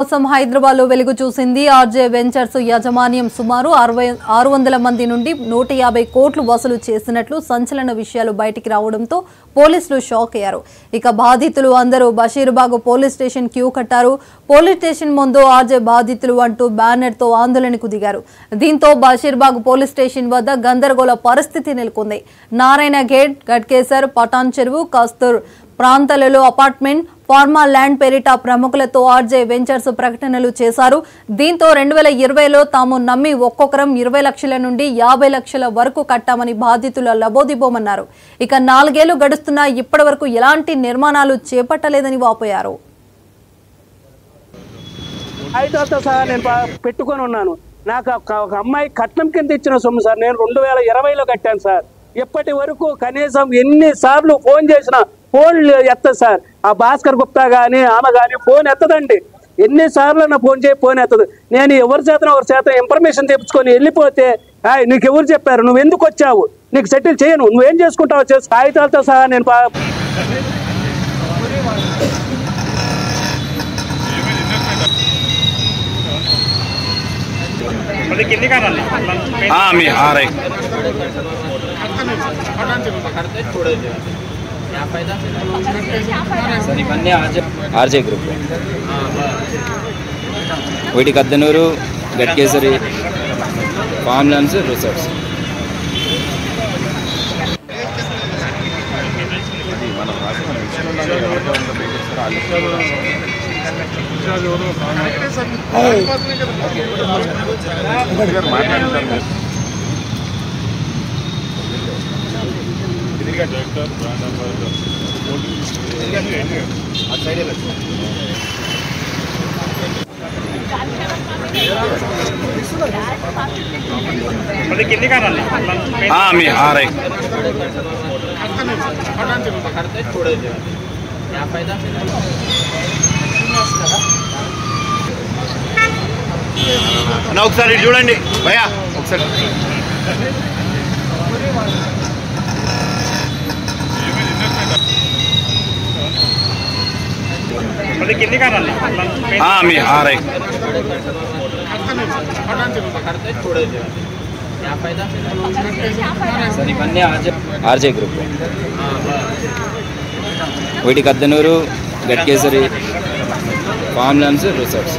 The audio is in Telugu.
కోసం హైదరాబాద్ లో వెలుగు చూసింది ఆర్జే వెంచర్స్ యాజమాన్యం సుమారు 600 మంది నుండి 150 కోట్లు వసూలు చేసినట్లు సంచలన విషయాలు బయటికి రావడంతో పోలీసులు షాక్ అయ్యారు. ఇక బాధితులు అందరూ బషీర్బాగ్ పోలీస్ స్టేషన్ క్యూ కట్టారు. పోలీస్ స్టేషన్ ముందు ఆర్జే బాధితులు అంటూ బ్యానర్ తో ఆందోళనకు దిగారు. దీంతో బషీర్బాగ్ పోలీస్ స్టేషన్ వద్ద గందరగోళ పరిస్థితి నెలకొంది. నారాయణ గేట్, గట్కేసర్, పటాన్ చెరువు, కస్తూర్ ప్రాంతాలలో అపార్ట్మెంట్, ఫార్మా ల్యాండ్ పేరిట ప్రముఖులతో ఆర్జే వెంచర్స్ ప్రకటనలు చేశారు. దీంతో 2020లో తాము నమ్మి ఒక్కొక్కరం 20 లక్షల నుండి 50 లక్షల వరకు కట్టామని బాధితుల లబోదిబోమన్నారు. ఇక 4 ఏళ్లు గడుస్తున్నా ఇప్పటి వరకు ఎలాంటి నిర్మాణాలు చేపట్టలేదని వాపోయారు. పెట్టుకొని ఉన్నాను. నాకు ఒక అమ్మాయి కట్నం కింద ఇచ్చిన సొమ్ము సార్. నేను 2020లో కట్టాను సార్. ఇప్పటి వరకు కనీసం ఎన్నిసార్లు ఫోన్ చేసినా ఫోన్లు ఎత్తదు సార్. ఆ భాస్కర్ గుప్తా కానీ ఆమె కానీ ఫోన్ ఎత్తదండి. ఎన్నిసార్లు నా ఫోన్ ఎత్తదు. నేను ఎవరి చేత ఇన్ఫర్మేషన్ తెప్పించుకొని వెళ్ళిపోతే నీకు ఎవరు చెప్పారు, నువ్వు ఎందుకు వచ్చావు, నీకు సెటిల్ చేయను, నువ్వేం చేసుకుంటావు చేసి కాగితాలతో సహా నేను सर इवన్నీ ఆర్జే గ్రూప్ వీటి కద్దనూరు, గట్కేసరి, ఫార్మ్ ల్యాండ్స్, రిసార్ట్స్. ఒకసారి చూడండి భయ్యా, ఒకసారి सर इवన్నీ ఆర్జే గ్రూప్ వీటి కద్దనూరు, గట్కేసరి, ఫార్మ్ ల్యాండ్స్, రిసార్ట్స్.